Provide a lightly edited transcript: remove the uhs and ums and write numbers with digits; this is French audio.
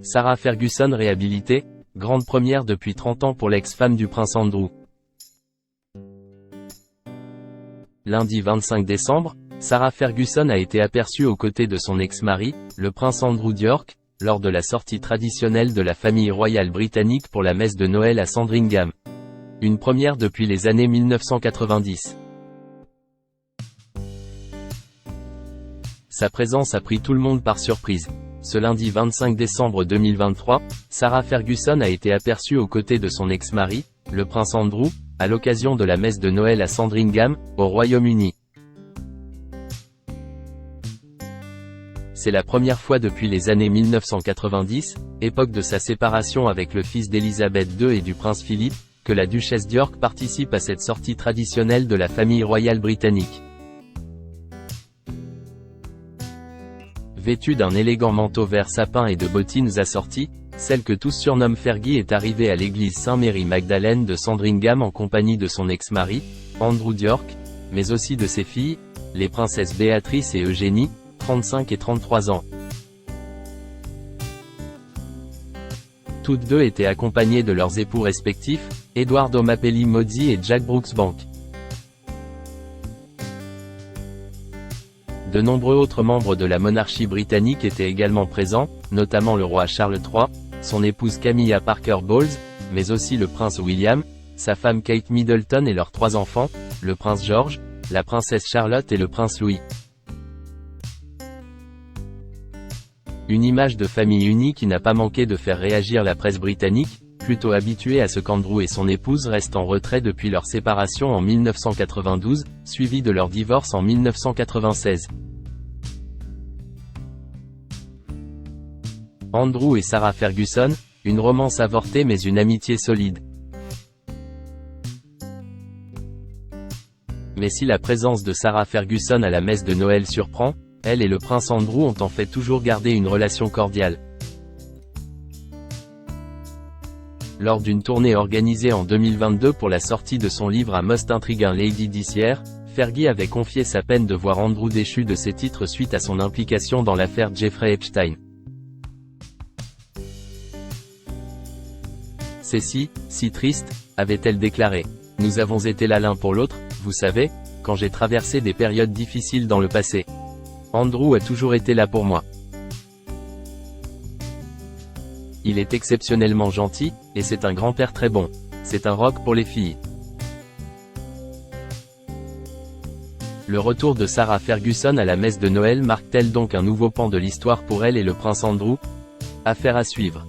Sarah Ferguson réhabilitée, grande première depuis 30 ans pour l'ex-femme du prince Andrew. Lundi 25 décembre, Sarah Ferguson a été aperçue aux côtés de son ex-mari, le prince Andrew d'York, lors de la sortie traditionnelle de la famille royale britannique pour la messe de Noël à Sandringham. Une première depuis les années 1990. Sa présence a pris tout le monde par surprise. Ce lundi 25 décembre 2023, Sarah Ferguson a été aperçue aux côtés de son ex-mari, le prince Andrew, à l'occasion de la messe de Noël à Sandringham, au Royaume-Uni. C'est la première fois depuis les années 1990, époque de sa séparation avec le fils d'Élisabeth II et du prince Philippe, que la duchesse d'York participe à cette sortie traditionnelle de la famille royale britannique. Vêtue d'un élégant manteau vert sapin et de bottines assorties, celle que tous surnomment Fergie est arrivée à l'église Saint-Mary-Magdalene de Sandringham en compagnie de son ex-mari, Andrew d'York, mais aussi de ses filles, les princesses Béatrice et Eugénie, 35 et 33 ans. Toutes deux étaient accompagnées de leurs époux respectifs, Edward O'Mapeley Maudsey et Jack Brooksbank. De nombreux autres membres de la monarchie britannique étaient également présents, notamment le roi Charles III, son épouse Camilla Parker Bowles, mais aussi le prince William, sa femme Kate Middleton et leurs 3 enfants, le prince George, la princesse Charlotte et le prince Louis. Une image de famille unie qui n'a pas manqué de faire réagir la presse britannique, plutôt habituée à ce qu'Andrew et son épouse restent en retrait depuis leur séparation en 1992, suivie de leur divorce en 1996. Andrew et Sarah Ferguson, une romance avortée mais une amitié solide. Mais si la présence de Sarah Ferguson à la messe de Noël surprend, elle et le prince Andrew ont en fait toujours gardé une relation cordiale. Lors d'une tournée organisée en 2022 pour la sortie de son livre A Most Intriguing Lady This Year, Fergie avait confié sa peine de voir Andrew déchu de ses titres suite à son implication dans l'affaire Jeffrey Epstein. C'est si triste, avait-elle déclaré. Nous avons été là l'un pour l'autre, vous savez, quand j'ai traversé des périodes difficiles dans le passé. Andrew a toujours été là pour moi. Il est exceptionnellement gentil, et c'est un grand-père très bon. C'est un rock pour les filles. Le retour de Sarah Ferguson à la messe de Noël marque-t-elle donc un nouveau pan de l'histoire pour elle et le prince Andrew? Affaire à suivre.